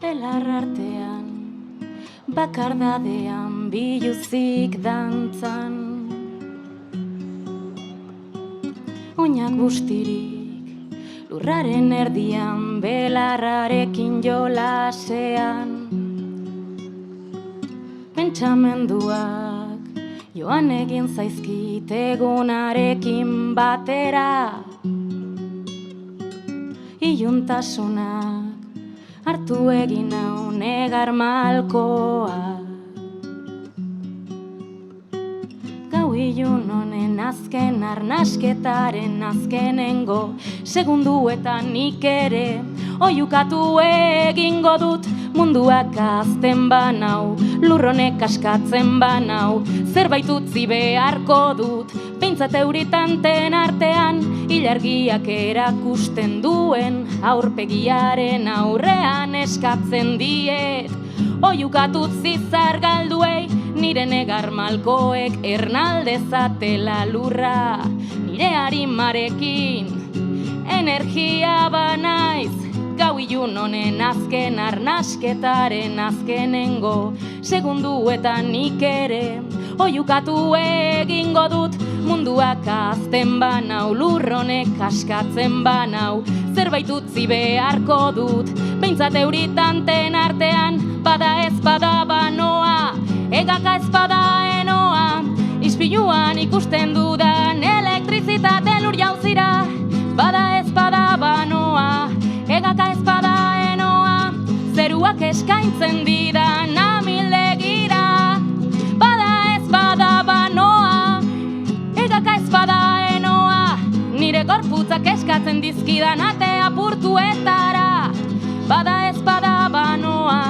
belar artean, bakardadean biluzik dantzan. Oinak bustirik, lurraren erdian, belarrarekin jolasean. Pentsamenduak joan egin zaizkit egunarekin batera. Iluntasunak hartu egin nau negar malkoa. Gau ilun honen azken arnasketaren azkenengo segunduetan nik ere oiukatu egingo dut. Munduak azten banau, lurronek askatzen banau, zerbait utzi beharko dut. Behintzat euritanten artean, ilargiak erakusten duen, aurpegiaren aurrean eskatzen diet. Oiukatut zizar galduei, nire negar malkoek ernaldezatela lurra. Nire harimarekin, energia banaiz. Gau ilun honen azken arnasketaren azkenengo segunduetan nik ere oiukatu egingo dut. Munduak azten banau, lurronek askatzen banau, zerbait utzi beharko dut. Behintzat euritanten artean, bada ez bada banoa, egaka ez bada enoa. Ispiluan ikusten dudan elektrizitate lur jauzira, bada ez bada banoa, egaka ez bada enoa, zeruak eskaintzen didan amildegira. Bada ez bada banoa, egaka ez bada enoa, nire gorputzak eskatzen dizkidan ate apurtuetara. Bada ez bada banoa,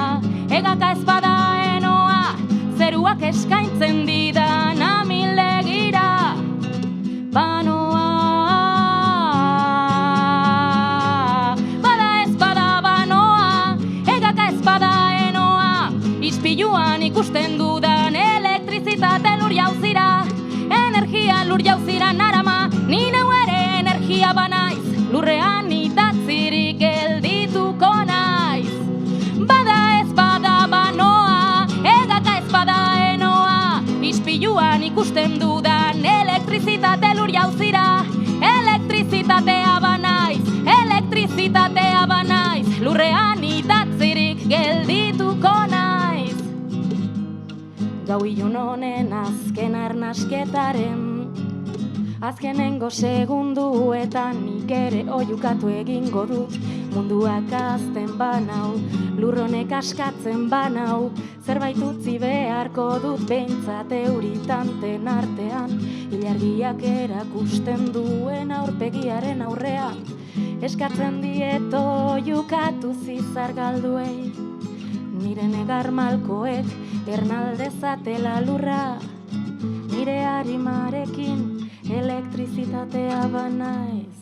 egaka ez bada enoa, zeruak eskaintzen didan amildegira. Banoa. Ispiluan ikusten dudan elektrizitate lur jauzira, energia lur jauzira narama, ni neu ere energia banaiz, lurrean idatzirik geldituko naiz. Bada ez bada banoa, egaka ez bada enoa, ispiluan ikusten dudan elektrizitatea lur jauzira, elektrizitatea banaiz, elektrizitatea banaiz, lurrean idatzirik geldituko naiz. Gau ilun honen azken arnasketaren azkenengo segunduetan nik ere oiukatu egingo dut. Munduak azten banau, lurronek askatzen banau, zerbait utzi beharko dut. Behintzat euritanten artean, ilargiak erakusten duen aurpegiaren aurrean, eskatzen diet oiukatu zizar galduei. Nire negar malkoek ernaldezatela lurra, nire harimarekin elektrizitatea banaiz.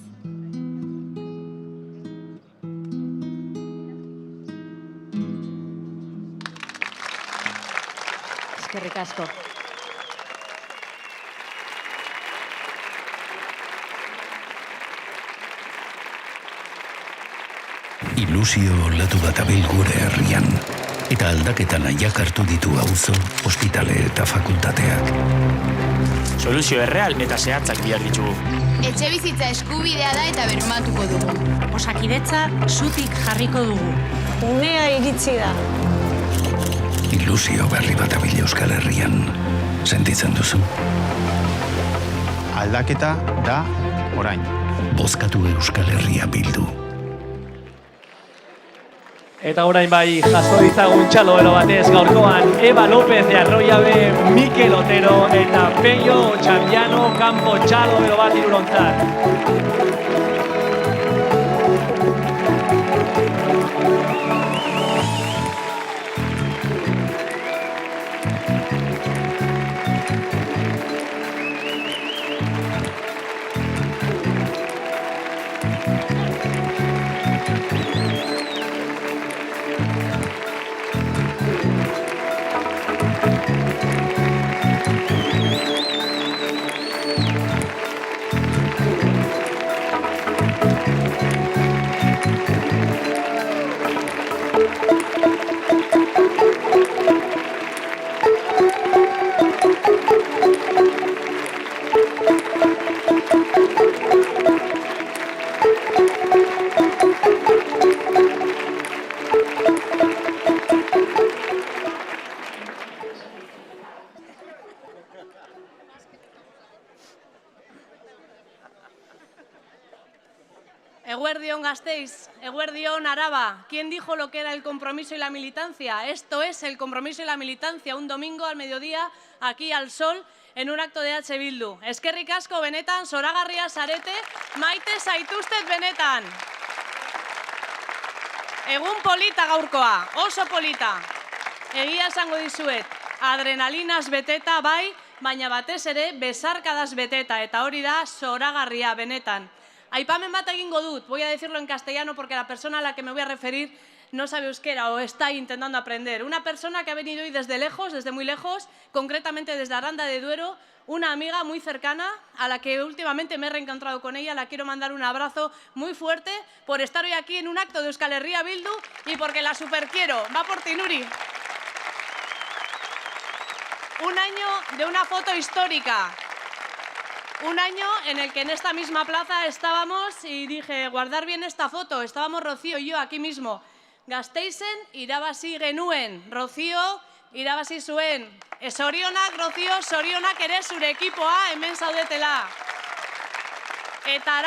Eskerrik asko. Ilusio olatu bat abil gure herrian, eta aldaketan nahiak hartu ditu auzo, ospitale eta fakultateak. Soluzio erreal eta zehatzak behar ditugu. Etxe bizitza eskubidea da eta bermatuko dugu. Osakidetza zutik jarriko dugu. Unea iritsi da. Ilusio berri bat abil Euskal Herrian, sentitzen duzu? Aldaketa da orain. Bozkatu Euskal Herria bildu. Eta orain bai, jaso ditzagun txaloero batez gaurkoan Eva López de Arroyabe, Mikel Otero eta Peio Txambiano kanpo txaloero bat irurontzat. Eguerdion Gasteiz, Eguerdion Araba. ¿Quién dijo lo que era el compromiso y la militancia? Esto es el compromiso y la militancia, un domingo al mediodía, aquí al sol, en un acto de H. Bildu. Eskerrik asko benetan, zoragarria zarete, maite zaituztet benetan. Egun polita gaurkoa, oso polita. Egia esango dizuet, adrenalinaz beteta bai, baina batez ere besarkadaz beteta, eta hori da zoragarria benetan. Aipamen bat egingo dut, voy a decirlo en castellano porque la persona a la que me voy a referir no sabe euskera o está intentando aprender. Una persona que ha venido hoy desde lejos, desde muy lejos, concretamente desde Aranda de Duero, una amiga muy cercana a la que últimamente me he reencontrado con ella. La quiero mandar un abrazo muy fuerte por estar hoy aquí en un acto de Euskal Herria Bildu y porque la superquiero. Va por ti, Nuri. Un año de una foto histórica. Un año en el que en esta misma plaza estábamos y dije, guardar bien esta foto. Estábamos Rocío y yo aquí mismo. Gasteizen irabazi genuen. Rocío irabazi zuen. Zorionak, Rocío, zorionak ere zure ekipoa hemen zaudetela. Eta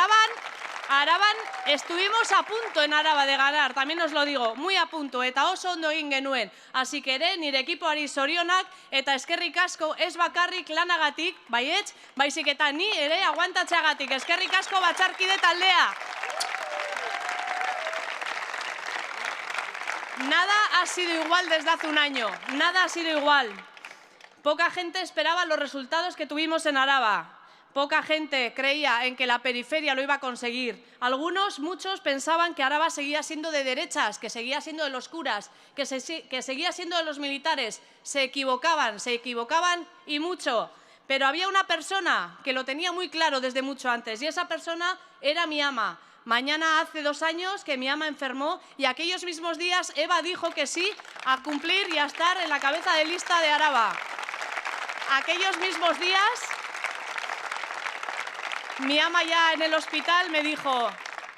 Araban estuvimos a punto en Araba de ganar, también os lo digo, muy a punto, eta oso ondo egin genuen. Así que ere, nire ekipoari zorionak, eta eskerrik asko ez bakarrik lanagatik, baietz, baizik eta ni ere aguantatzeagatik. Eskerrik asko batzarkide taldea. Nada ha sido igual desde hace un año, nada ha sido igual. Poca gente esperaba los resultados que tuvimos en Araba. Poca gente creía en que la periferia lo iba a conseguir. Algunos, muchos, pensaban que Araba seguía siendo de derechas, que seguía siendo de los curas, que seguía siendo de los militares. Se equivocaban y mucho. Pero había una persona que lo tenía muy claro desde mucho antes y esa persona era mi ama. Mañana hace 2 años que mi ama enfermó y aquellos mismos días Eva dijo que sí a cumplir y a estar en la cabeza de lista de Araba. Aquellos mismos días, mi ama ya en el hospital me dijo,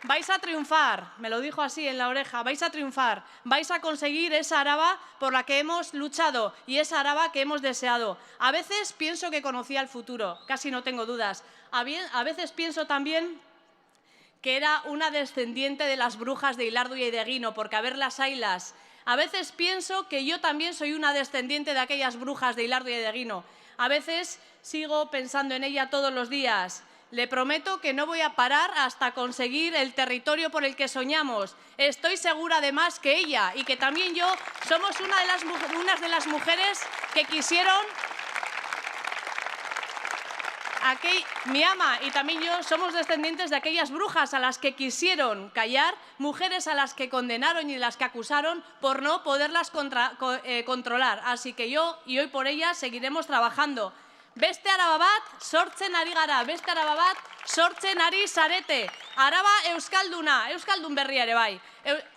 vais a triunfar, me lo dijo así en la oreja, vais a triunfar, vais a conseguir esa Araba por la que hemos luchado y esa Araba que hemos deseado. A veces pienso que conocía el futuro, casi no tengo dudas. A veces pienso también que era una descendiente de las brujas de Ilardu y de Eguino, porque a verlas haylas. A veces pienso que yo también soy una descendiente de aquellas brujas de Ilardu y de Eguino. A veces sigo pensando en ella todos los días. Le prometo que no voy a parar hasta conseguir el territorio por el que soñamos. Estoy segura además que ella y que también yo somos unas de las mujeres que quisieron... Mi ama y también yo somos descendientes de aquellas brujas a las que quisieron callar, mujeres a las que condenaron y las que acusaron por no poderlas controlar. Así que yo y hoy por ellas seguiremos trabajando. Beste Araba bat sortzen ari gara, beste Araba bat sortzen ari zarete. Araba euskalduna, euskaldun berria ere bai.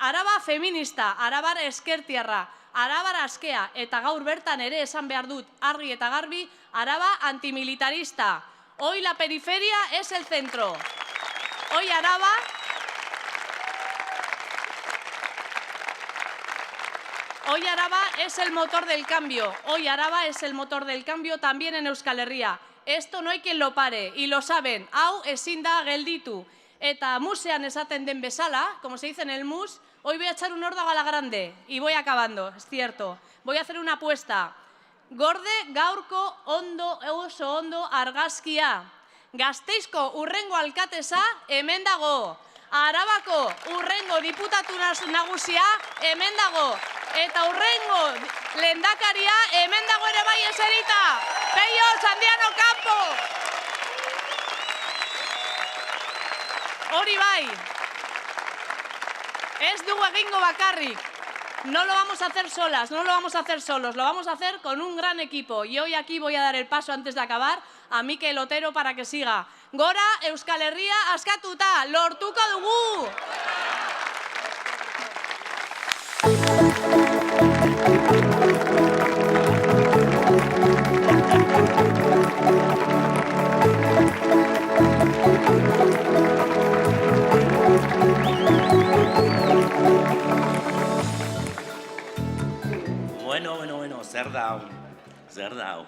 Araba feminista, arabar eskertiarra, arabar askea eta gaur bertan ere esan behar dut argi eta garbi, Araba antimilitarista. Hoy la periferia es el centro. Hoy Araba es el motor del cambio. Hoy Araba es el motor del cambio también en Euskal Herria. Esto no hay quien lo pare y lo saben. Hau ezin da gelditu. Eta musean esaten den bezala, como se dice en el mus, hoy voy a echar un órdago a la grande y voy acabando, es cierto. Voy a hacer una apuesta. Gorde gaurko oso ondo argazkia. Gasteizko urrengo alkatesa hemen dago. Arabako urrengo diputatu nagusia hemen dago. Eta urrengo lehendakaria hemen dago ere bai eserita. Peio Txandiano Campo. Hori bai. Ez dugu egingo bakarrik. No lo vamos a hacer solas, no lo vamos a hacer solos, lo vamos a hacer con un gran equipo. Y hoy aquí voy a dar el paso antes de acabar a Mikel Otero para que siga. Gora Euskal Herria askatuta, lortuko dugu! Bueno, zer da hau.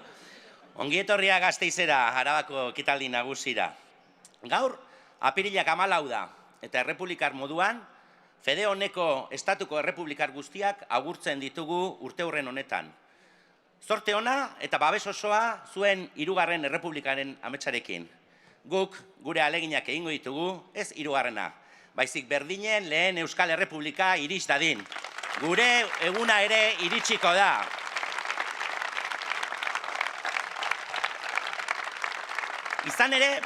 Ongi etorria Gasteizera, Arabako ekitaldi nagusira. Gaur, apirilak 14 da, eta errepublikar moduan, fede honeko estatuko errepublikar guztiak agurtzen ditugu urte hurren honetan. Zorte ona eta babes osoa zuen 3. errepublikaren ametsarekin. Guk gure aleginak egingo ditugu, ez 3. Baizik berdinen lehen Euskal Errepublika iris dadin. Gure eguna ere iritsiko da. Izan ere,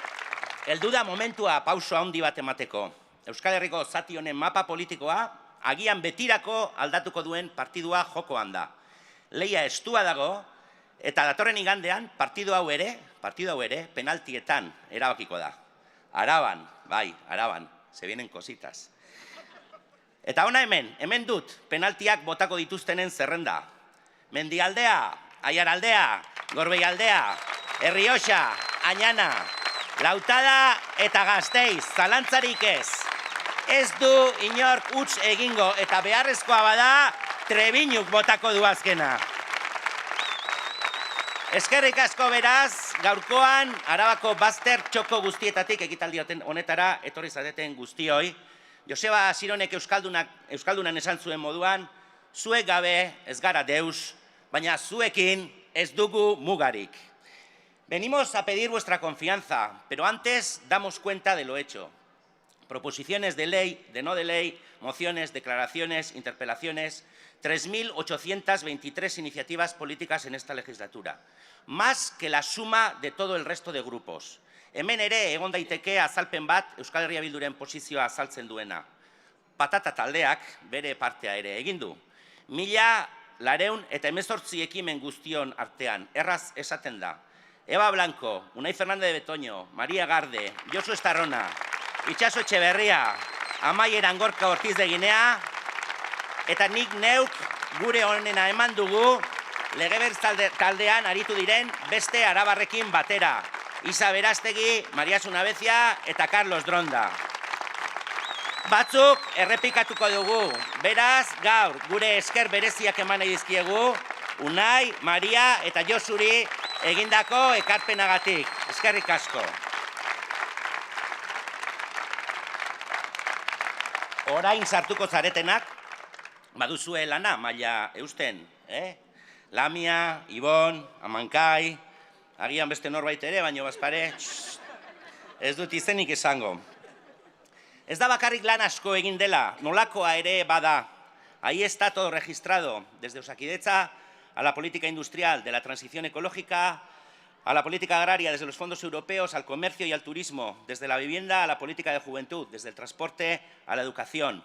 heldu da momentua pauso handi bat emateko. Euskal Herriko zati honen mapa politikoa agian betirako aldatuko duen partidua jokoan da. Leia estua dago, eta datorren igandean partidu hau ere, penaltietan erabakiko da. Araban, bai, Araban, se vienen cositas. Eta ona hemen dut penaltiak botako dituztenen zerrenda. Mendialdea, Aiaraldea, Gorbeialdea, Errioxa, Añana, Lautada eta Gasteiz, zalantzarik ez. Ez du inork huts egingo eta beharrezkoa bada Trebiñuk botako du azkena. Eskerrik asko beraz, gaurkoan Arabako bazter txoko guztietatik ekitaldi honetara etorri zareten guztioi. Joseba Sironek Euskaldunan esan zuen moduan, zuek gabe ez gara deus, baina zuekin ez dugu mugarik. Venimos a pedir vuestra confianza, pero antes damos cuenta de lo hecho. Proposiciones de ley, de no de ley, mociones, declaraciones, interpelaciones, 3.823 iniciativas políticas en esta legislatura. Más que la suma de todo el resto de grupos. Hemen ere egon daiteke azalpen bat Euskal Herria Bilduren posizioa azaltzen duena. Patata taldeak bere partea ere egin du. 1.418 ekimen guztion artean, erraz esaten da. Eva Blanco, Unai Fernández de Betoño, María Garde, Josu Estarrona, Itxaso Etxeberria, Amaier Angorka Ortiz de Ginea, eta nik neuk gure honena eman dugu Legebiltz taldean aritu diren beste arabarrekin batera. Isa Berastegi, Maria Sunabezia eta Carlos Dronda. Batzuk errepikatuko dugu, beraz gaur gure esker bereziak eman nahi dizkiegu Unai, Maria eta Josuri egindako ekarpenagatik. Eskerrik asko. Orain sartuko zaretenak, baduzue lana, maila eusten, Lamia, Ibon, Amankai, agian beste norbait ere, baino bazpare, ez dut izenik esango. Ez da bakarrik lan asko egin dela, nolakoa ere bada. Ahí está todo registrado, desde Osakidetza a la política industrial, de la transición ecológica a la política agraria, desde los fondos europeos al comercio y al turismo, desde la vivienda a la política de juventud, desde el transporte a la educación.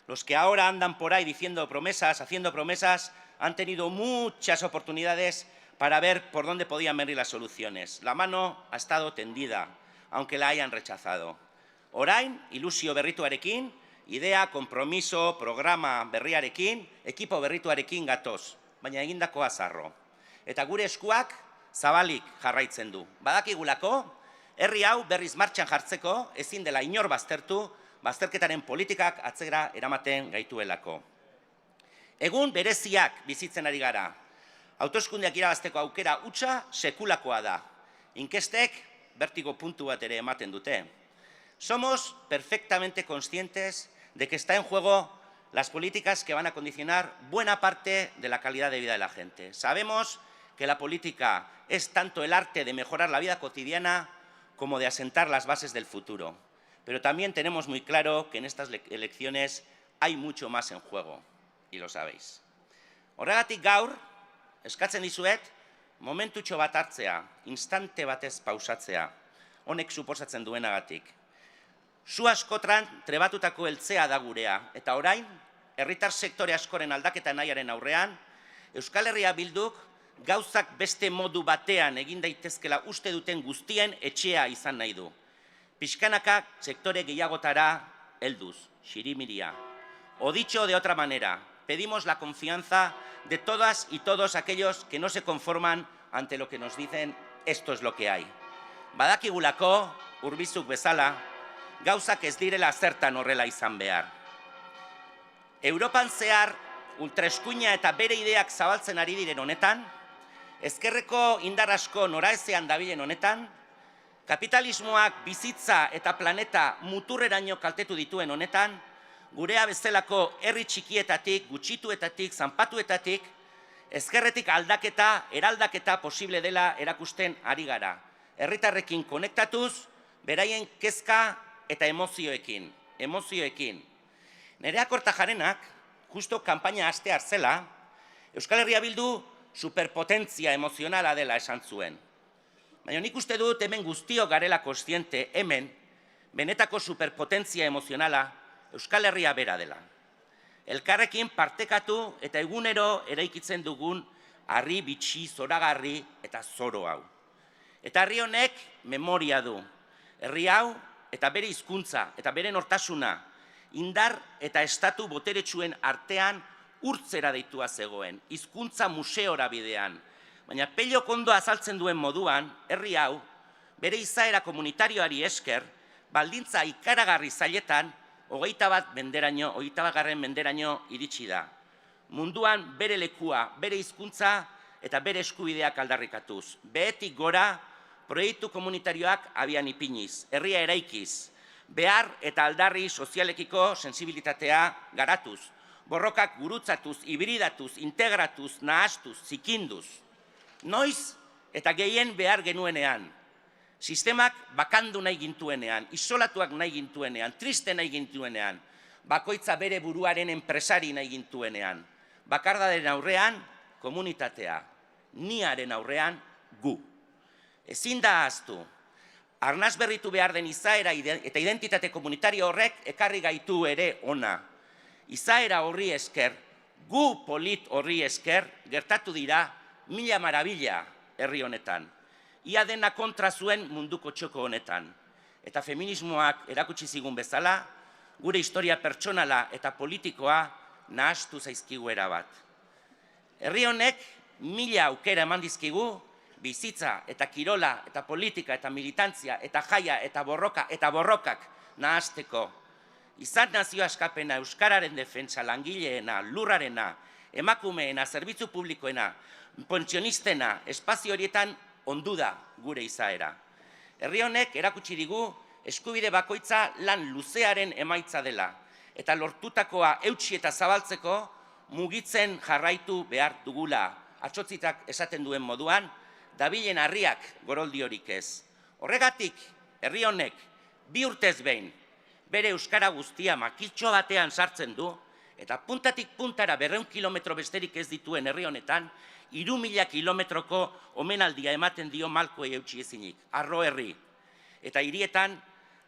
Los que ahora andan por ahí diciendo promesas, haciendo promesas, han tenido muchas oportunidades para ver por dónde podían venir las soluciones. La mano ha estado tendida, aunque la hayan rechazado. Orain, ilusio berrituarekin, idea, kompromiso, programa berriarekin, ekipo berrituarekin gatoz, baina egindako azarro. Eta gure eskuak zabalik jarraitzen du. Badakigulako, herri hau berriz martxan jartzeko, ezin dela inor baztertu, bazterketaren politikak atzera eramaten gaituelako. Egun bereziak bizitzen ari gara. Hauteskundeak irabazteko aukera hutsa sekulakoa da. Inkestek bertigo puntu bat ere ematen dute. Somos perfectamente conscientes de que está en juego las políticas que van a condicionar buena parte de la calidad de vida de la gente. Sabemos que la política es tanto el arte de mejorar la vida cotidiana como de asentar las bases del futuro. Pero también tenemos muy claro que en estas elecciones hay mucho más en juego, y lo sabéis. Horregatik gaur, eskatzen dizuet, momentutxo bat hartzea, instante batez pausatzea, honek suposatzen duenagatik. Zu askotran trebatutako heltzea da gurea, eta orain, herritar sektore askoren aldaketa nahiaren aurrean, Euskal Herria Bilduk gauzak beste modu batean egin daitezkela uste duten guztien etxea izan nahi du. Pixkanaka sektore gehiagotara helduz, xirimiria. O dicho de otra manera, pedimos la confianza de todas y todos aquellos que no se conforman ante lo que nos dicen esto es lo que hay. Badakigulako, urbizuk bezala, gauzak ez direla zertan horrela izan behar. Europan zehar, ultraeskuina eta bere ideak zabaltzen ari diren honetan, ezkerreko indar asko noraezean dabilen honetan, Kapitalismoak bizitza eta planeta muturreraino kaltetu dituen honetan, gurea bezalako herri txikietatik, gutxituetatik, zanpatuetatik, ezkerretik aldaketa, eraldaketa posible dela erakusten ari gara. Herritarrekin konektatuz, beraien kezka eta emozioekin. Nerea Kortajarenak, justo kanpaina hastea zela, Euskal Herria Bildu superpotentzia emozionala dela esan zuen. Baina nik uste dut hemen guztiok garela kontziente, hemen, benetako superpotentzia emozionala Euskal Herria bera dela. Elkarrekin partekatu eta egunero eraikitzen dugun harri, bitxi, zoragarri eta zoro hau. Eta herri honek memoria du. Herri hau eta bere hizkuntza eta bere nortasuna indar eta estatu boteretsuen artean urtzera deitua zegoen, hizkuntza museora bidean. Baina Pello ondo azaltzen duen moduan, herri hau, bere izaera komunitarioari esker, baldintza ikaragarri zailetan, 21. menderaino iritsi da. Munduan bere lekua, bere hizkuntza eta bere eskubideak aldarrikatuz. Behetik gora, proiektu komunitarioak abian ipiniz, herria eraikiz, behar eta aldarri sozialekiko sensibilitatea garatuz, borrokak gurutzatuz, hibridatuz, integratuz, nahastuz, zikinduz. Noiz eta gehien behar genuenean, sistemak bakandu nahi gintuenean, isolatuak nahi gintuenean, triste nahi gintuenean, bakoitza bere buruaren enpresari nahi gintuenean, bakardaren aurrean komunitatea, niaren aurrean gu. Ezin da ahaztu, arnaz berritu behar den izaera eta identitate komunitario horrek ekarri gaitu ere ona. Izaera horri esker, gu polit horri esker, gertatu dira mila marabila herri honetan. Ia dena kontra zuen munduko txoko honetan. Eta feminismoak erakutsi zigun bezala, gure historia pertsonala eta politikoa nahastu zaizkigu erabat. Herri honek mila aukera eman dizkigu, bizitza eta kirola eta politika eta militantzia eta jaia eta borrokak nahasteko. Izan nazio askapena, euskararen defentsa, langileena, lurrarena, emakumeena, zerbitzu publikoena, pentsionistena, espazio horietan ondu da gure izaera. Herri honek erakutsi digu eskubide bakoitza lan luzearen emaitza dela, eta lortutakoa eutsi eta zabaltzeko mugitzen jarraitu behar dugula. Atxotzitak esaten duen moduan, dabilen harriak goroldiorik ez. Horregatik, herri honek, 2 urtez behin, bere euskara guztia makiltxo batean sartzen du, eta puntatik puntara 200 kilometro besterik ez dituen herri honetan, 3.000 kilometroko omenaldia ematen dio malkoei eutsi ezinik, arro herri. Eta hirietan,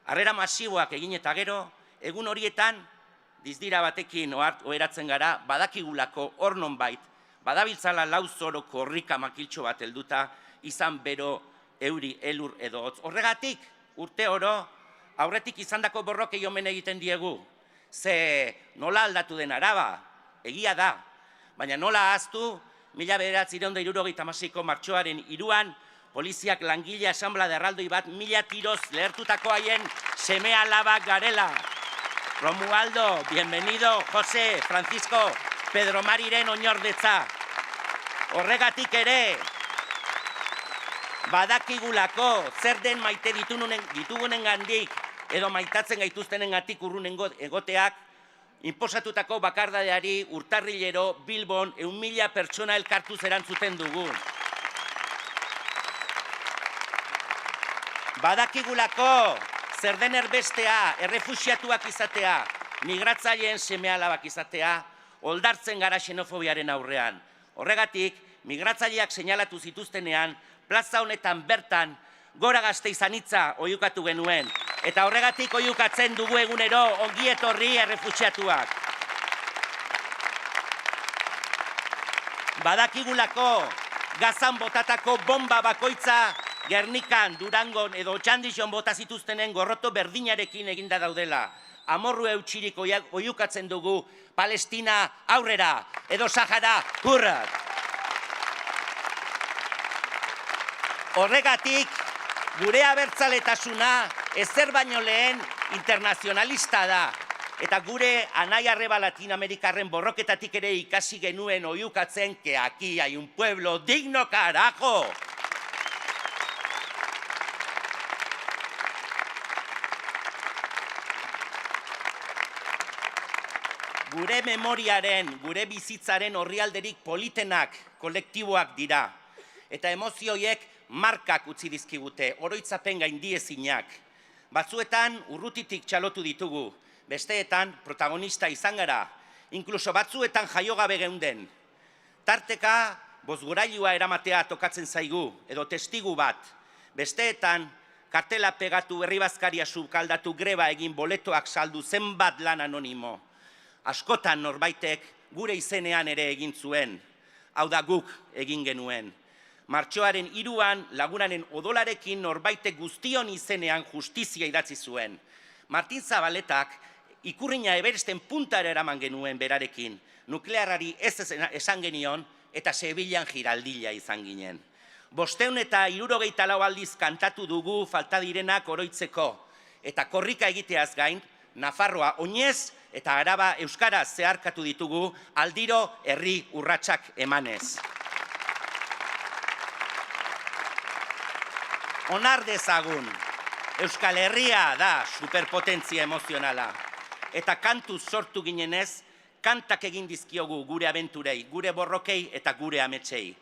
harrera masiboak egin eta gero, egun horietan, dizdira batekin oheratzen gara, badakigulako hor nonbait, badabiltzala lau zoroko horrika makiltxo bat helduta, izan bero, euri, elur edo hotz. Horregatik, urte oro, aurretik izandako borrokei omen egiten diegu. Ze nola aldatu den Araba, egia da, baina nola ahaztu, 1976ko martxoaren 3an, poliziak langile asanbla de erraldoi bat 1000 tiroz lehertutako haien seme alabak garela. Romualdo, bienvenido, Jose, Francisco, Pedro Mariren oinordetza. Horregatik ere, badakigulako zer den maite ditugunen gandik edo maitatzen gaituztenen gatik urrun egoteak, inposatutako bakardadeari urtarrilero Bilbon 1.000 pertsona elkartuz erantzuten dugu. Badakigulako zer den erbestea, errefuxiatuak izatea, migratzaileen seme-alabak izatea, oldartzen gara xenofobiaren aurrean. Horregatik, migratzaileak seinalatu zituztenean, plaza honetan bertan, Gora Gasteiz anitza oiukatu genuen. Eta horregatik oiukatzen dugu egunero ongi etorri errefuxiatuak. Badakigulako Gazan botatako bomba bakoitza Gernikan, Durangon edo Otxandixon bota zituztenen gorroto berdinarekin eginda daudela. Amorru eutxirik oiukatzen dugu Palestina aurrera edo Sahara hurrak. Horregatik, gure abertzaletasuna ezer baino lehen internazionalista da. Eta gure anai arreba Latinoamerikarren borroketatik ere ikasi genuen oiukatzen que aquí hay un pueblo digno, carajo! gure memoriaren, gure bizitzaren orrialderik politenak kolektiboak dira. Eta emozioiek markak utzi dizkigute, oroitzapen gaindiezinak. Batzuetan urrutitik txalotu ditugu, besteetan protagonista izan gara, inkluso batzuetan jaiogabe geunden. Tarteka, bozgorailua eramatea tokatzen zaigu, edo testigu bat. Besteetan, kartela pegatu, herribazkaria subkaldatu, greba egin, boletoak saldu, zenbat lan anonimo. Askotan norbaitek gure izenean ere egin zuen, hau da guk egin genuen. Martxoaren 3an lagunaren odolarekin norbaitek guztion izenean justizia idatzi zuen. Martin Zabaletak ikurrina Everesten puntara eraman genuen berarekin, nuklearrari ez esan genion eta Sevillan giraldila izan ginen. 574 aldiz kantatu dugu falta direnak oroitzeko, eta korrika egiteaz gain, Nafarroa oinez eta Araba euskaraz zeharkatu ditugu aldiro herri urratsak emanez. Onar dezagun, Euskal Herria da superpotentzia emozionala. Eta kantuz sortu ginenez, kantak egin dizkiogu gure abenturei, gure borrokei eta gure ametsei.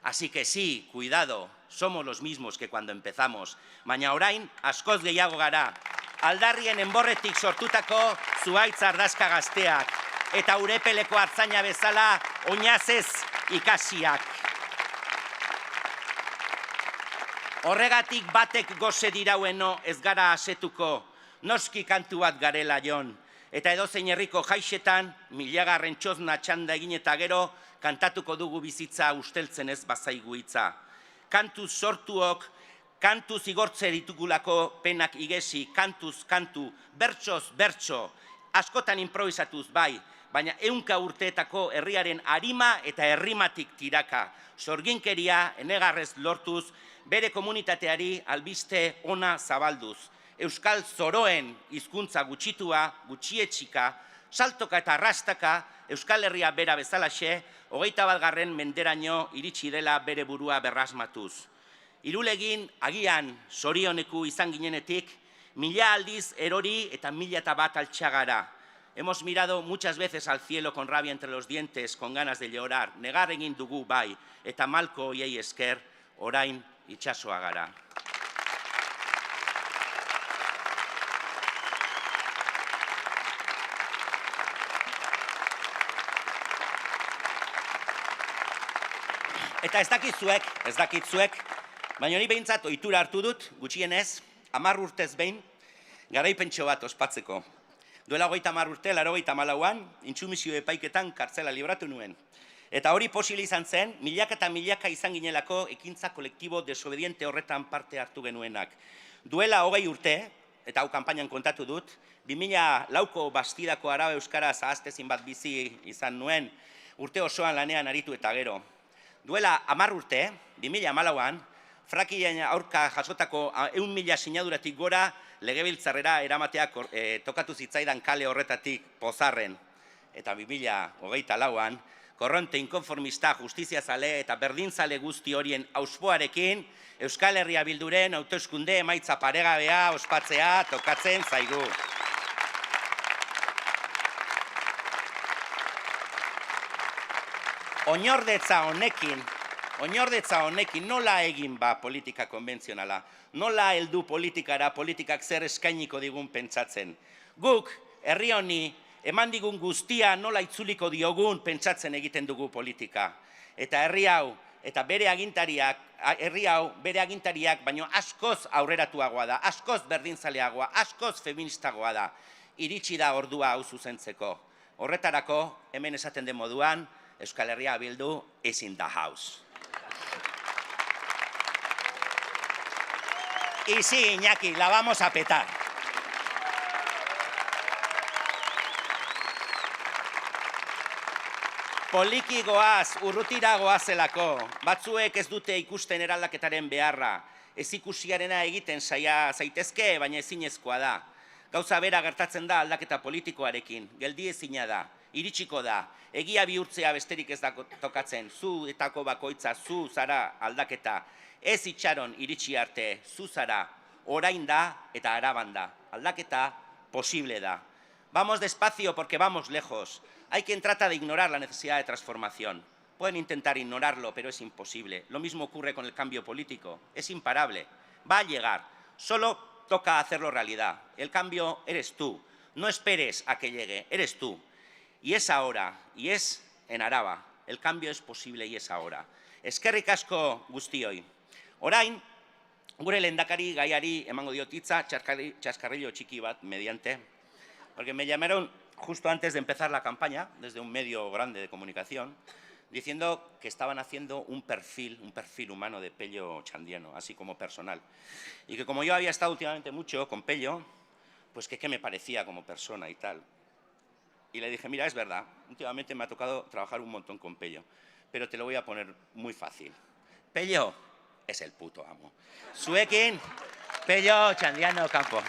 Así que sí, cuidado, somos los mismos que cuando empezamos. Baina orain, askoz gehiago gara. Aldarrien enborretik sortutako zuhaitz ardazka gazteak. Eta urepeleko hartzaina bezala, oinazez ikasiak. Horregatik batek goze diraueno ez gara asetuko, noski kantu bat garela jon. Eta edozein herriko jaixetan, milagarren txozna txanda egin eta gero, kantatuko dugu bizitza usteltzen ez bazaigu hitza. Kantuz sortuok, kantuz igortze ditugulako penak igesi, kantuz kantu, bertsoz bertso, askotan improvisatuz bai, baina 100 urteetako herriaren arima eta herrimatik tiraka, sorginkeria enegarrez lortuz, bere komunitateari albiste ona zabalduz. Euskal zoroen hizkuntza gutxitua, gutxietxika, saltoka eta arrastaka, Euskal Herria bera bezalaxe, 21. menderaino iritsi dela bere burua berrasmatuz. Irulegin, agian, zorioneku izan ginenetik, 1000 aldiz erori eta 1001 altxagara. Hemos mirado muchas veces al cielo con rabia entre los dientes, con ganas de llorar, negar egin dugu bai, eta malko hoiei esker, orain itxasoa gara. Eta ez dakitzuek, baina hori behintzat ohitura hartu dut, gutxienez, 10 urtez behin, garaipentxo bat ospatzeko. Duela 30 urte, 84an, intsumisio epaiketan kartzela libratu nuen. Eta hori posible izan zen, milaka eta milaka izan ginelako ekintza kolektibo desobediente horretan parte hartu genuenak. Duela 20 urte, eta hau kanpainan kontatu dut, 2004ko Bastidako Araba Euskara zahaztezin bat bizi izan nuen, urte osoan lanean aritu eta gero. Duela 10 urte, 2014an, frakiaren aurka jasotako 100.000 sinaduratik gora legebiltzarrera eramateak tokatu zitzaidan kale horretatik pozarren. Eta 2024an, korronte inkonformista, justiziazale eta berdinzale guzti horien auspoarekin, Euskal Herria Bilduren hauteskunde emaitza paregabea ospatzea tokatzen zaigu. Oinordetza honekin nola egin ba politika konbentzionala, nola heldu politikara, politikak zer eskainiko digun pentsatzen. Guk, herri honi, eman digun guztia nola itzuliko diogun pentsatzen egiten dugu politika. Eta herri hau bere agintariak, baino askoz aurreratuagoa da, askoz berdinzaleagoa, askoz feministagoa da. Iritsi da ordua hau zuzentzeko. Horretarako, hemen esaten den moduan, Euskal Herria Bildu is in the house. Y sí, Iñaki, la vamos a petar. Poliki goaz, urrutira goazelako. Batzuek ez dute ikusten eraldaketaren beharra. Ez ikusiarena egiten zaitezke, baina ezinezkoa da. Gauza bera gertatzen da aldaketa politikoarekin. Geldi ezina da. Iritsiko da, egia bihurtzea besterik ez da tokatzen, zu etako bakoitza, zu zara aldaketa, ez itxaron iritsi arte, zu zara, orain da eta Araban da, aldaketa posible da. Vamos despacio porque vamos lejos. Hay quien trata de ignorar la necesidad de transformación. Pueden intentar ignorarlo, pero es imposible. Lo mismo ocurre con el cambio político. Es imparable. Va a llegar. Solo toca hacerlo realidad. El cambio eres tú. No esperes a que llegue. Eres tú. Y es ahora. Y es en Araba. El cambio es posible y es ahora. Eskerrik asko guztioi. Orain, gure lehendakari gaiari emango diot hitza, chascarrillo txiki bat mediante, porque me llamaron justo antes de empezar la campaña, desde un medio grande de comunicación, diciendo que estaban haciendo un perfil humano de Pello Otxandiano, así como personal. Y que como yo había estado últimamente mucho con Pello, pues que qué me parecía como persona y tal. Y le dije, mira, es verdad, últimamente me ha tocado trabajar un montón con Pello, pero te lo voy a poner muy fácil. Pello es el puto amo. Zuekin, Pello Otxandiano Campo.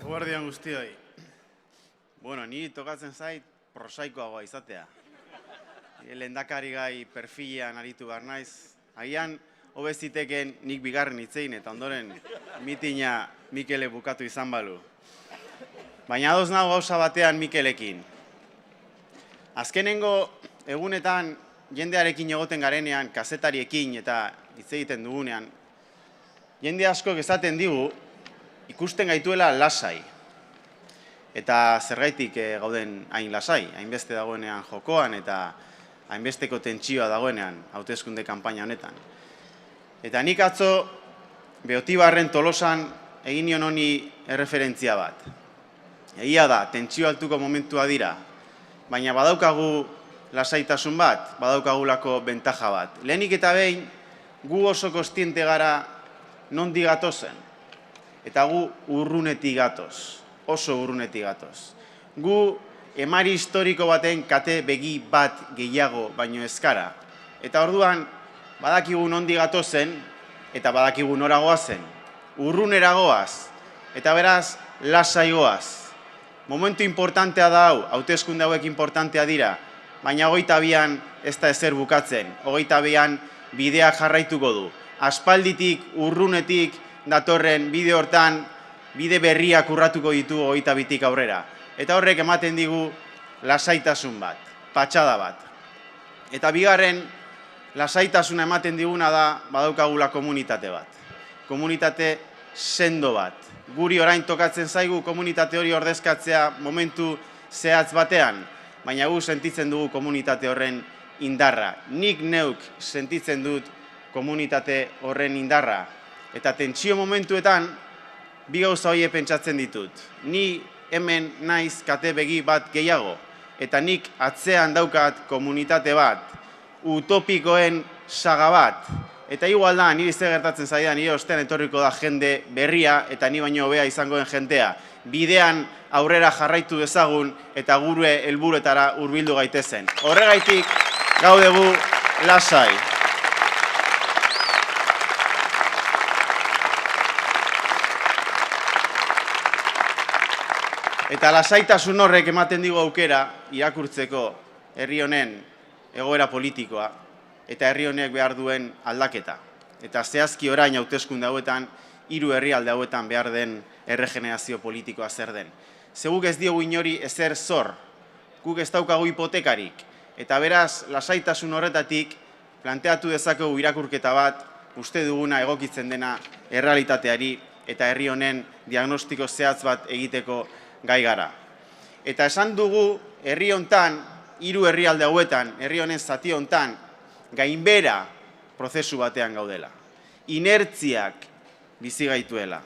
Eguerdion guztioi. Bueno, ni tokatzen zait prosaikoagoa izatea. Lehendakari gai perfilean aritu behar naiz. Agian, hobeziteken nik bigarren hitzein eta ondoren mitina Mikele bukatu izan balu. Baina ados nago gauza batean Mikelekin. Azkenengo egunetan jendearekin egoten garenean, kazetariekin eta hitz egiten dugunean, jende askok esaten digu, ikusten gaituela lasai. Eta zergaitik gauden hain lasai, hainbeste dagoenean jokoan eta hainbesteko tentsioa dagoenean hauteskunde kanpaina honetan. Eta nik atzo Beotibarren Tolosan egin nion honi erreferentzia bat. Egia da, tentsio altuko momentua dira, baina badaukagu lasaitasun bat, badaukagulako bentaja bat. Lehenik eta behin, gu oso kostiente gara nondi gatozen. Eta gu urrunetik gatoz, oso urrunetik gatoz. Gu emari historiko baten kate begi bat gehiago baino ezkara. Eta orduan, badakigu nondi gatozen, eta badakigu nora goazen. Urrunera goaz, eta beraz, lasai goaz. Momentu importantea da hau, hauteskunde hauek importantea dira, baina 22an ez da ezer bukatzen, 22an bideak jarraituko du. Aspalditik, urrunetik, datorren bide hortan, bide berriak urratuko ditu 22tik aurrera. Eta horrek ematen digu lasaitasun bat, patxada bat. Eta bigarren, lasaitasuna ematen diguna da badaukagula komunitate bat. Komunitate sendo bat. Guri orain tokatzen zaigu komunitate hori ordezkatzea momentu zehatz batean, baina gu sentitzen dugu komunitate horren indarra. Nik neuk sentitzen dut komunitate horren indarra. Eta tentsio momentuetan, bi gauza hoie pentsatzen ditut. Ni hemen naiz kate begi bat gehiago, eta nik atzean daukat komunitate bat, utopikoen saga bat. Eta igual da, niri zer gertatzen zaidan, nire ostean etorriko da jende berria, eta ni baino hobea izangoen jentea. Bidean aurrera jarraitu dezagun, eta gure helburuetara hurbildu gaitezen. Horregaitik, gaudegu lasai. Eta lasaitasun horrek ematen digu aukera irakurtzeko herri honen egoera politikoa eta herri honek behar duen aldaketa. Eta zehazki orain hauteskunde hauetan, 3 herrialde hauetan behar den erregenerazio politikoa zer den. Ze guk ez diogu inori ezer zor, guk ez daukagu hipotekarik. Eta beraz, lasaitasun horretatik planteatu dezakegu irakurketa bat, uste duguna egokitzen dena errealitateari eta herri honen diagnostiko zehatz bat egiteko gai gara. Eta esan dugu, herri hontan, 3 herrialde hauetan, herri honen zati hontan, gainbera prozesu batean gaudela. Inertziak bizi gaituela.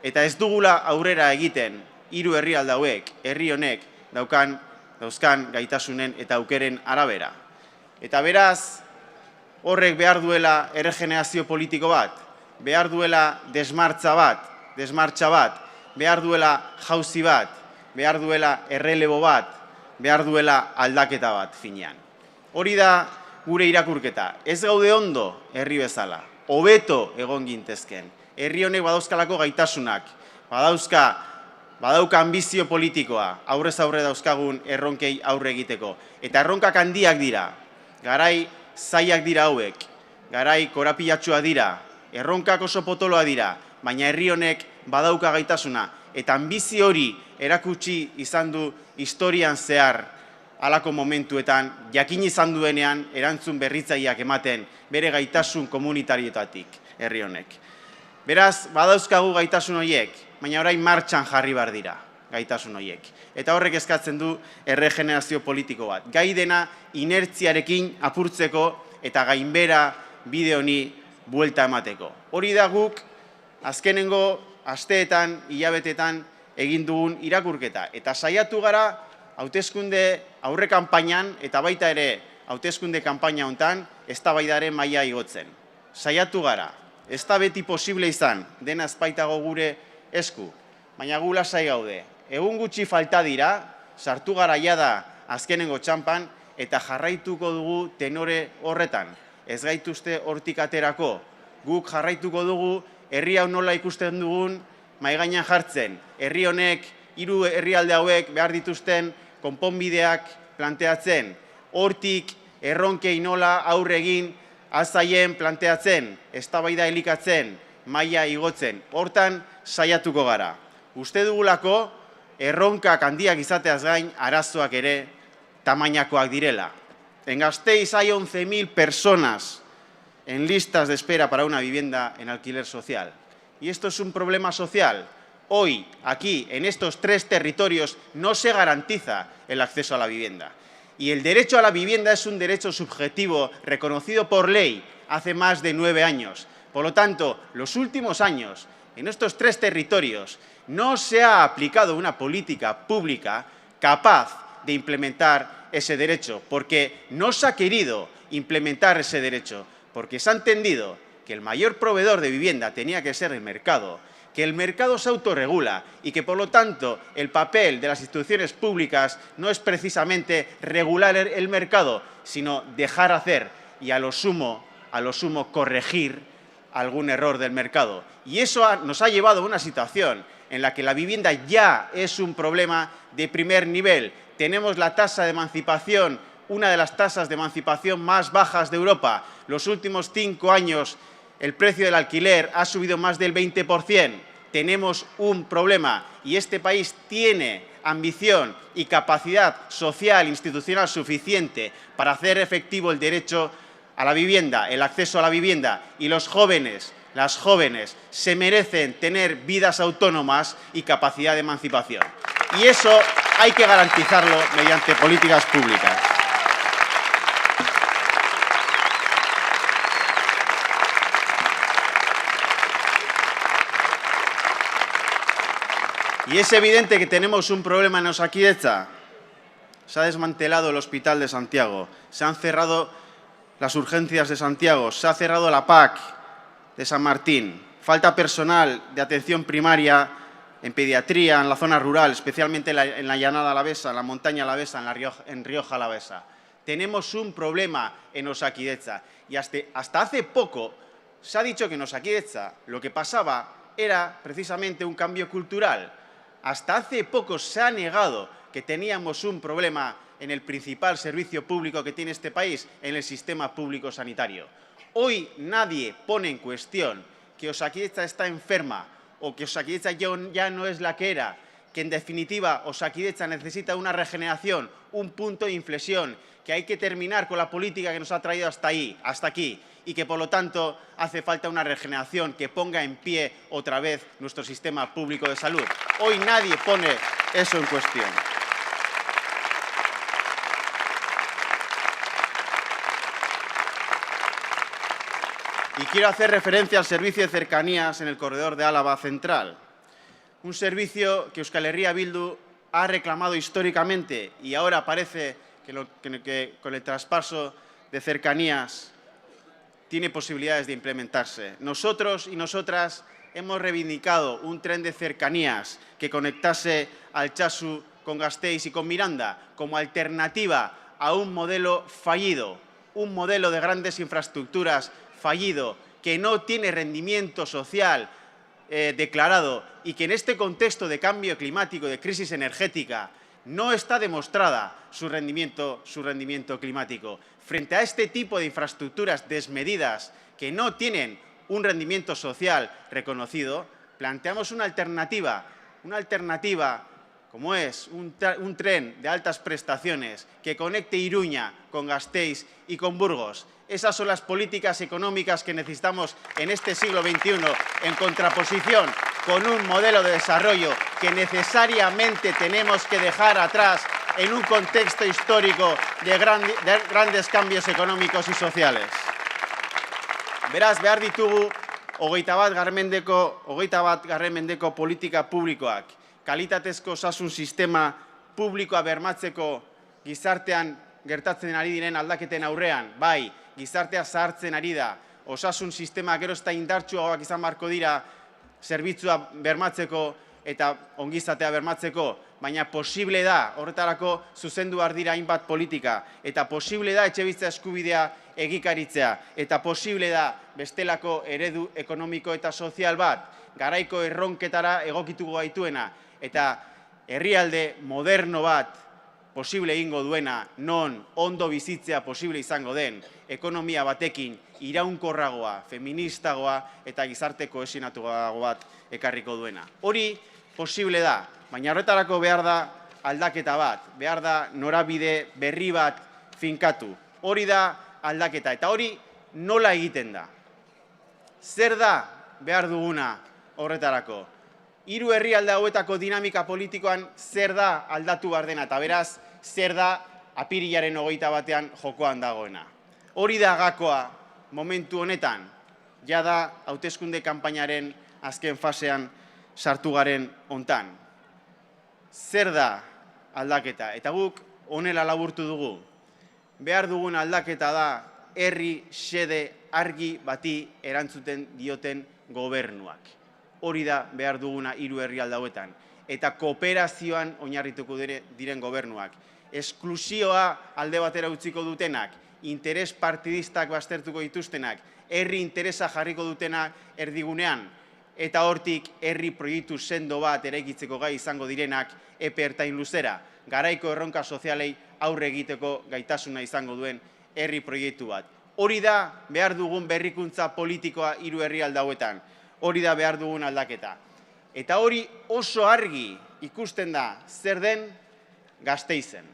Eta ez dugula aurrera egiten 3 herrialde hauek, herri honek dauzkan gaitasunen eta aukeren arabera. Eta beraz, horrek behar duela erregenerazio politiko bat, behar duela desmartxa bat, behar duela jauzi bat, behar duela errelebo bat, behar duela aldaketa bat finean. Hori da gure irakurketa. Ez gaude ondo herri bezala, hobeto egon gintezken. Herri honek badauzkalako gaitasunak, badauka ambizio politikoa, aurrez aurre dauzkagun erronkei aurre egiteko. Eta erronkak handiak dira, garai zailak dira hauek, garai korapilatxua dira, erronkak oso potoloa dira, baina herri honek badauka gaitasuna. Eta ambizio hori erakutsi izan du historian zehar halako momentuetan, jakin izan duenean erantzun berritzaileak ematen bere gaitasun komunitarioetatik herri honek. Beraz, badauzkagu gaitasun horiek, baina orain martxan jarri behar dira gaitasun horiek. Eta horrek eskatzen du erregenerazio politiko bat. Gai dena inertziarekin apurtzeko eta gainbera bide honi buelta emateko. Hori da guk azkenengo asteetan, hilabetetan egin dugun irakurketa. Eta saiatu gara hauteskunde aurre kanpainan eta baita ere hauteskunde kanpaina hontan eztabaidaren maila igotzen. Saiatu gara. Ez da beti posible izan, dena ezpaitago gure esku, baina gu lasai gaude. Egun gutxi falta dira, sartu gara jada azkenengo txanpan, eta jarraituko dugu tenore horretan. Ez gaituzte hortik aterako, guk jarraituko dugu herri hau nola ikusten dugun mahai gainean jartzen. Herri honek, hiru herrialde hauek behar dituzten konponbideak planteatzen. Hortik erronkei nola aurre egin azaien planteatzen, eztabaida elikatzen, maila igotzen. Hortan saiatuko gara. Uste dugulako erronkak handiak izateaz gain arazoak ere tamainakoak direla. En Gasteiz hay 11.000 personas en listas de espera para una vivienda en alquiler social. Y esto es un problema social. Hoy, aquí, en estos 3 territorios, no se garantiza el acceso a la vivienda. Y el derecho a la vivienda es un derecho subjetivo reconocido por ley hace más de 9 años. Por lo tanto, los últimos años, en estos 3 territorios, no se ha aplicado una política pública capaz de implementar ese derecho, porque no se ha querido implementar ese derecho, porque se ha entendido que el mayor proveedor de vivienda tenía que ser el mercado, que el mercado se autorregula y que, por lo tanto, el papel de las instituciones públicas no es precisamente regular el mercado, sino dejar hacer y a lo sumo corregir algún error del mercado. Y eso nos ha llevado a una situación en la que la vivienda ya es un problema de primer nivel. Tenemos la tasa de emancipación, una de las tasas de emancipación más bajas de Europa. Los últimos 5 años el precio del alquiler ha subido más del 20%. Tenemos un problema y este país tiene ambición y capacidad social, institucional suficiente para hacer efectivo el derecho a la vivienda, el acceso a la vivienda. Y los jóvenes, las jóvenes, se merecen tener vidas autónomas y capacidad de emancipación. Y eso hay que garantizarlo mediante políticas públicas. Y es evidente que tenemos un problema en Osakidetza. Se ha desmantelado el Hospital de Santiago, se han cerrado las urgencias de Santiago, se ha cerrado la PAC de San Martín. Falta personal de atención primaria en pediatría, en la zona rural, especialmente en la llanada alavesa, en la montaña alavesa, en Rioja alavesa. Tenemos un problema en Osakidetza. Y hasta hace poco se ha dicho que en Osakidetza lo que pasaba era precisamente un cambio cultural. Hasta hace poco se ha negado que teníamos un problema en el principal servicio público que tiene este país, en el sistema público sanitario. Hoy nadie pone en cuestión que Osakidetza está enferma o que Osakidetza ya no es la que era, que en definitiva Osakidetza necesita una regeneración, un punto de inflexión, que hay que terminar con la política que nos ha traído hasta aquí, y que por lo tanto hace falta una regeneración que ponga en pie otra vez nuestro sistema público de salud. Hoy nadie pone eso en cuestión. Y quiero hacer referencia al servicio de cercanías en el corredor de Álava Central. Un servicio que Euskal Herria Bildu ha reclamado históricamente y ahora parece que con el traspaso de cercanías tiene posibilidades de implementarse. Nosotros y nosotras hemos reivindicado un tren de cercanías que conectase Altsasu con Gasteiz y con Miranda como alternativa a un modelo fallido, un modelo de grandes infraestructuras fallido, que no tiene rendimiento social declarado y que en este contexto de cambio climático, de crisis energética, no está demostrada su rendimiento climático. Frente a este tipo de infraestructuras desmedidas que no tienen un rendimiento social reconocido, planteamos una alternativa como es un tren de altas prestaciones que conecte Iruña con Gasteiz y con Burgos. Esas son las políticas económicas que necesitamos en este siglo XXI, en contraposición con un modelo de desarrollo que necesariamente tenemos que dejar atrás en un contexto histórico de grandes cambios económicos y sociales. Beraz, behar ditugu 21. mendeko politika publikoak, kalitatezko osasun sistema publikoa bermatzeko gizartean gertatzen ari diren aldaketen aurrean, bai, gizartea zahartzen ari da, osasun sistema gero eta indartsuagoak izan beharko dira zerbitzua bermatzeko eta ongizatea bermatzeko, baina posible da, horretarako zuzendu behar dira hainbat politika, eta posible da etxebizitza eskubidea egikaritzea, eta posible da bestelako eredu ekonomiko eta sozial bat, garaiko erronketara egokituko gaituena, eta herrialde moderno bat posible egingo duena, non ondo bizitzea posible izango den, ekonomia batekin iraunkorragoa, feministagoa eta gizarte kohesionatuago bat ekarriko duena. Hori posible da, baina horretarako behar da aldaketa bat, behar da norabide berri bat finkatu. Hori da aldaketa, eta hori nola egiten da? Zer da behar duguna horretarako? 3 herrialde hauetako dinamika politikoan zer da aldatu behar dena, eta beraz, zer da apirilaren 21 jokoan dagoena. Hori da gakoa momentu honetan, jada hauteskunde kanpainaren azken fasean sartu garen hontan. Zer da aldaketa? Eta guk honela laburtu dugu. Behar dugun aldaketa da herri xede argi bati erantzuten dioten gobernuak. Hori da behar duguna 3 herrialde hauetan. Eta kooperazioan oinarrituko diren gobernuak. Esklusioa alde batera utziko dutenak, interes partidistak baztertuko dituztenak, herri interesa jarriko dutenak erdigunean, eta hortik herri proiektu sendo bat eraikitzeko gai izango direnak epe ertain luzera, garaiko erronka sozialei aurre egiteko gaitasuna izango duen herri proiektu bat. Hori da behar dugun berrikuntza politikoa 3 herrialde hauetan. Hori da behar dugun aldaketa. Eta hori oso argi ikusten da zer den Gasteizen.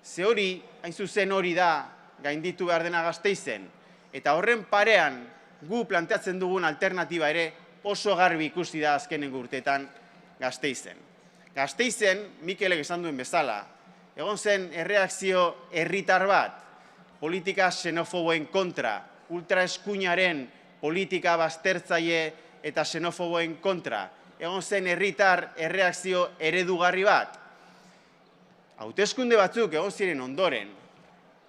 Ze hori, hain zuzen hori da gainditu behar dena Gasteizen. Eta horren parean gu planteatzen dugun alternatiba ere oso garbi ikusi da azkenengo urteetan Gasteizen. Gasteizen, Mikelek esan duen bezala, egon zen erreakzio herritar bat, politika xenofoboen kontra, ultraeskuinaren politika baztertzaile eta xenofoboen kontra, egon zen herritar erreakzio eredugarri bat. Hauteskunde batzuk egon ziren ondoren,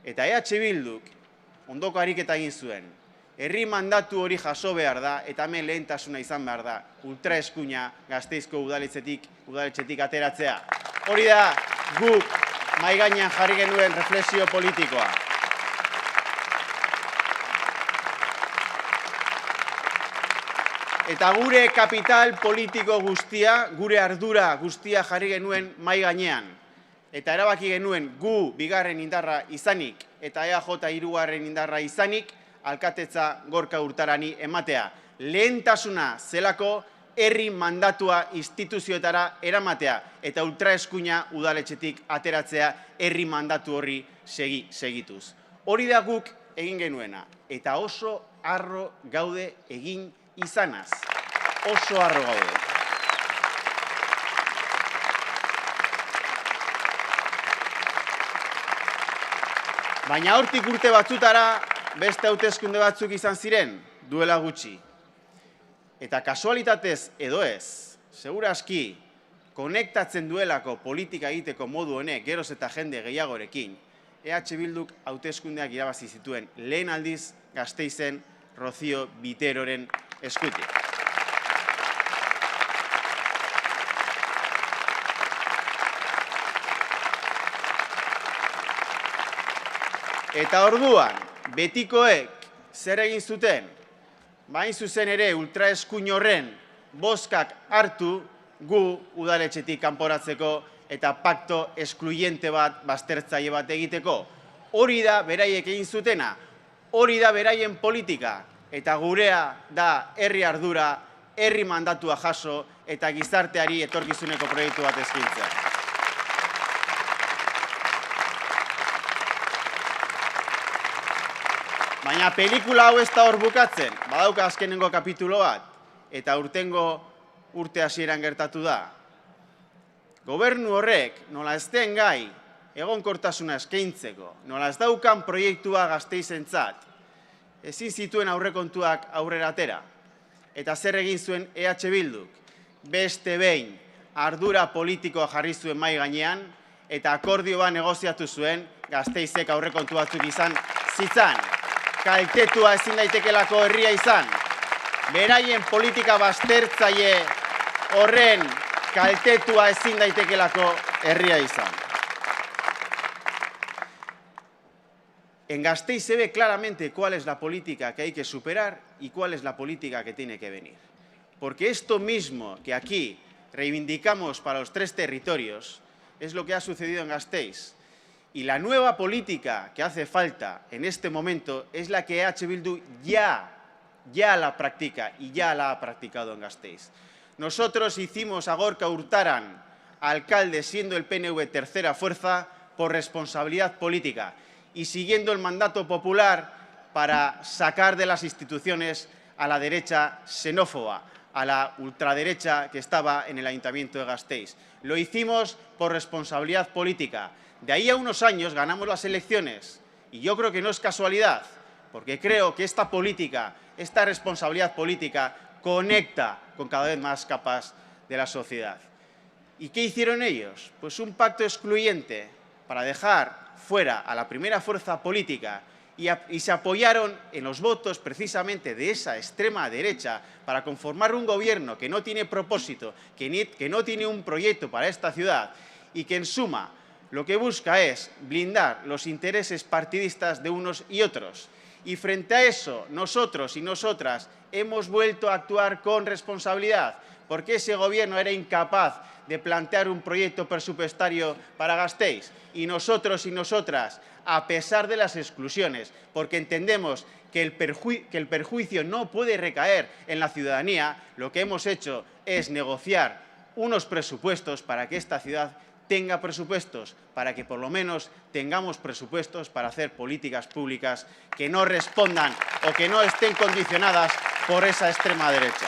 eta EH Bilduk ondoko ariketa egin zuen. Herri mandatu hori jaso behar da, eta hemen lehentasuna izan behar da, ultraeskuina Gasteizko udaletxetik ateratzea. Hori da guk mahai gainean jarri genuen reflexio politikoa. Eta gure kapital politiko guztia, gure ardura guztia jarri genuen mahai gainean. Eta erabaki genuen gu bigarren indarra izanik eta EAJ 3. indarra izanik alkatetza Gorka Urtarani ematea. Lehentasuna zelako herri mandatua instituzioetara eramatea eta ultraeskuina udaletxetik ateratzea herri mandatu horri segituz. Hori da guk egin genuena eta oso harro gaude egin izanaz. Oso harro gaude. Baina hortik urte batzutara beste hauteskunde batzuk izan ziren, duela gutxi. Eta kasualitatez edo ez, segurazki, konektatzen duelako politika egiteko modu honek geroz eta jende gehiagorekin, EH Bilduk hauteskundeak irabazi zituen lehen aldiz Gasteizen Rocío Viteroren eskutik. Eta orduan, betikoek zer egin zuten? Bain zuzen ere ultraeskuin horren bozkak hartu gu udaletxetik kanporatzeko eta pakto eskluiente bat, baztertzaile bat egiteko. Hori da beraiek egin zutena, hori da beraien politika, eta gurea da herri ardura, herri mandatua jaso eta gizarteari etorkizuneko proiektu bat eskaintzea. Baina pelikula hau ez da hor bukatzen, badauka azkenengo kapitulo bat, eta urte hasieran gertatu da. Gobernu horrek nola ez den gai egonkortasuna eskaintzeko, nola ez daukan proiektua Gasteizentzat, ezin zituen aurrekontuak aurrera atera. Eta zer egin zuen EH Bilduk? Beste behin ardura politikoa jarri zuen mai gainean eta akordioa negoziatu zuen Gasteizek aurrekontu batzuk izan zitzan. Kaltetua ezin daitekelako herria izan. Beraien politika baztertzaile horren kaltetua ezin daitekelako herria izan. En Gasteiz se ve claramente cuál es la política que hay que superar y cuál es la política que tiene que venir. Porque esto mismo que aquí reivindicamos para los 3 territorios es lo que ha sucedido en Gasteiz. Y la nueva política que hace falta en este momento es la que EH Bildu ya la practica y ya la ha practicado en Gasteiz. Nosotros hicimos a Gorka Urtaran alcalde siendo el PNV tercera fuerza por responsabilidad política y siguiendo el mandato popular para sacar de las instituciones a la derecha xenófoba, a la ultraderecha que estaba en el Ayuntamiento de Gasteiz. Lo hicimos por responsabilidad política. De ahí a unos años ganamos las elecciones y yo creo que no es casualidad, porque creo que esta política, esta responsabilidad política conecta con cada vez más capas de la sociedad. ¿Y qué hicieron ellos? Pues un pacto excluyente para dejar fuera a la primera fuerza política y se apoyaron en los votos precisamente de esa extrema derecha para conformar un gobierno que no tiene propósito, que no tiene un proyecto para esta ciudad y que en suma lo que busca es blindar los intereses partidistas de unos y otros. Y frente a eso, nosotros y nosotras hemos vuelto a actuar con responsabilidad, porque ese gobierno era incapaz de plantear un proyecto presupuestario para Gasteiz. Y nosotros y nosotras, a pesar de las exclusiones, porque entendemos que el perjuicio no puede recaer en la ciudadanía, lo que hemos hecho es negociar unos presupuestos para que esta ciudad tenga presupuestos, para que por lo menos tengamos presupuestos para hacer políticas públicas que no respondan o que no estén condicionadas por esa extrema derecha.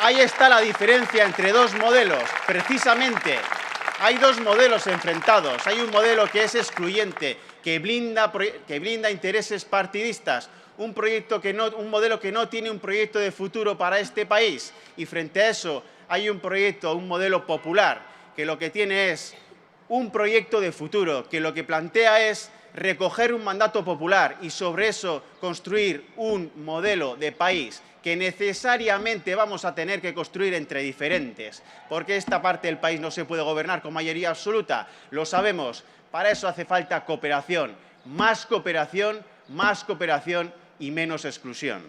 Ahí está la diferencia entre dos modelos. Precisamente hay dos modelos enfrentados. Hay un modelo que es excluyente, que blinda intereses partidistas, un modelo que no tiene un proyecto de futuro para este país. Y frente a eso hay un modelo popular, que lo que tiene es un proyecto de futuro, que lo que plantea es recoger un mandato popular y sobre eso construir un modelo de país que necesariamente vamos a tener que construir entre diferentes, porque esta parte del país no se puede gobernar con mayoría absoluta, lo sabemos. Para eso hace falta cooperación y menos exclusión.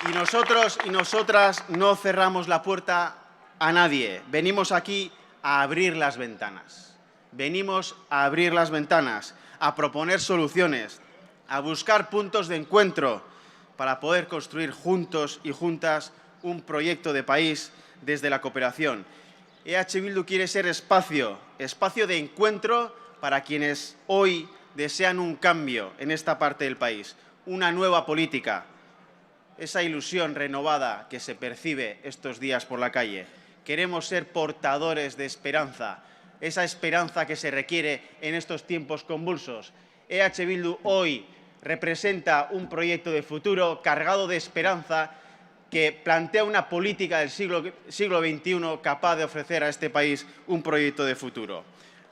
Y nosotros y nosotras no cerramos la puerta a nadie. Venimos aquí a abrir las ventanas. Venimos a abrir las ventanas, a proponer soluciones, a buscar puntos de encuentro para poder construir juntos y juntas un proyecto de país desde la cooperación. EH Bildu quiere ser espacio de encuentro para quienes hoy desean un cambio en esta parte del país, una nueva política. Esa ilusión renovada que se percibe estos días por la calle. Queremos ser portadores de esperanza, esa esperanza que se requiere en estos tiempos convulsos. EH Bildu hoy representa un proyecto de futuro cargado de esperanza que plantea una política del siglo XXI capaz de ofrecer a este país un proyecto de futuro.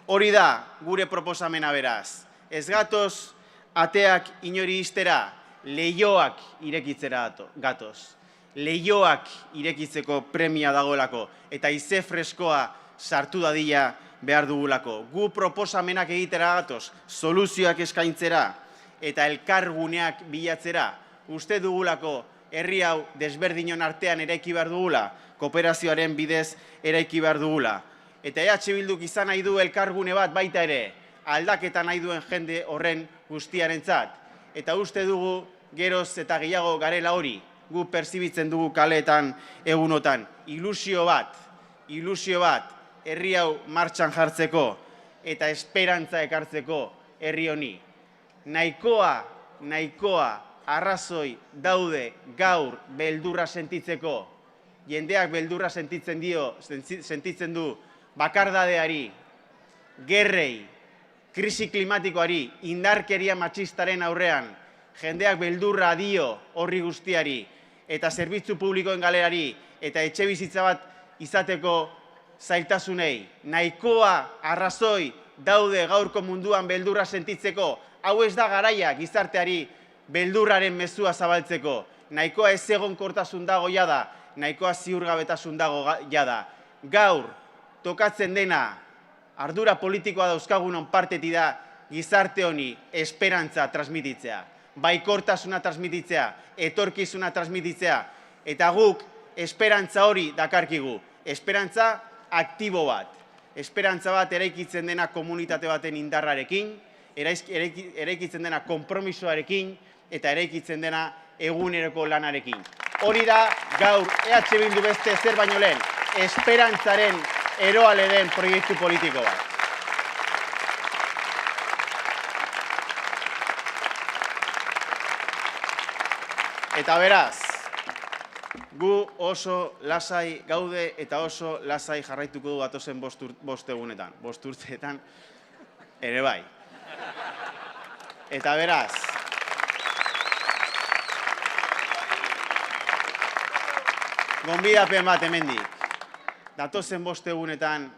Hori da gure proposamena beraz. Ez gatoz ateak inori ixtera, leioak irekitzera gatoz. leioak irekitzeko premia dagoelako, eta ize freskoa sartu dadila behar dugulako. Gu proposamenak egitera gatoz, soluzioak eskaintzera, eta elkarguneak bilatzera, uste dugulako herri hau desberdinon artean eraiki behar dugula, kooperazioaren bidez eraiki behar dugula. Eta EH Bilduk izan nahi du elkargune bat baita ere, aldaketa nahi duen jende horren guztiarentzat. Eta uste dugu geroz eta gehiago garela hori, gu perzibitzen dugu kaleetan egunotan. Ilusio bat, herri hau martxan jartzeko eta esperantza ekartzeko herri honi. Nahikoa arrazoi daude gaur beldurra sentitzeko. Jendeak beldurra sentitzen du bakardadeari, gerrei, krisi klimatikoari, indarkeria matxistaren aurrean, jendeak beldurra dio horri guztiari, eta zerbitzu publikoen galerari, eta etxe bizitza bat izateko zailtasunei. Nahikoa arrazoi daude gaurko munduan beldurra sentitzeko, hau ez da garaia gizarteari beldurraren mezua zabaltzeko. Nahikoa ez egonkortasun dago jada, nahikoa ziurgabetasun dago jada. Gaur, tokatzen dena, ardura politikoa dauzkagunon parteti da gizarte honi esperantza transmititzea, baikortasuna transmititzea, etorkizuna transmititzea, eta guk esperantza hori dakarkigu. Esperantza aktibo bat. Esperantza bat eraikitzen dena komunitate baten indarrarekin, eraikitzen dena konpromisoarekin, eta eraikitzen dena eguneroko lanarekin. Hori da gaur EH Bildu beste zer baino lehen, esperantzaren eroale den proiektu politiko bat. Eta beraz, gu oso lasai gaude eta oso lasai jarraituko du datozen 5 egunetan, 5 urteetan ere bai. Eta beraz, gonbidapen bat hemendik. Datozen 5 egunetan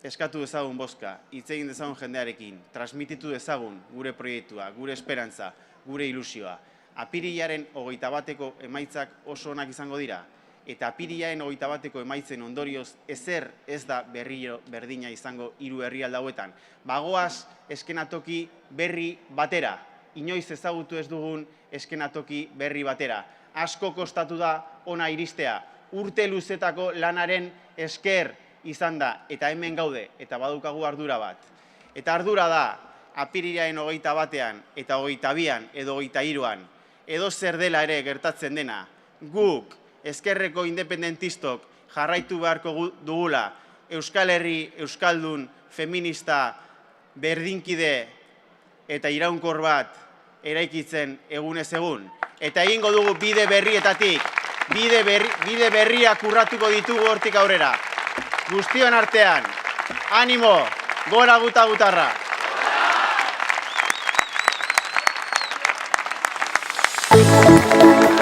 eskatu dezagun bozka, hitz egin dezagun jendearekin, transmititu dezagun gure proiektua, gure esperantza, gure ilusioa. Apirilaren 21eko emaitzak oso onak izango dira, eta apirilaren 21eko emaitzen ondorioz ezer ez da berriro berdina izango 3 herrialde hauetan. Bagoaz eskenatoki berri batera, inoiz ezagutu ez dugun eskenatoki berri batera. Asko kostatu da ona iristea, urte luzetako lanaren esker izan da, eta hemen gaude, eta badukagu ardura bat. Eta ardura da, apirilaren 21ean eta 22ean edo 23ean, edo zer dela ere gertatzen dena, guk, ezkerreko independentistok jarraitu beharko dugula, Euskal Herri, Euskaldun, feminista, berdinkide eta iraunkor bat eraikitzen egunez egun. Eta egingo dugu bide berrietatik, bide berriak urratuko ditugu hortik aurrera. Guztion artean, animo, gora gutarra. Thank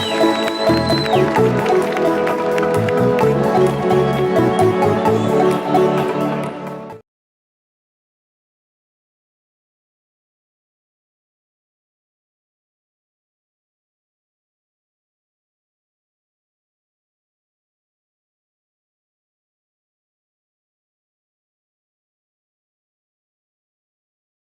you.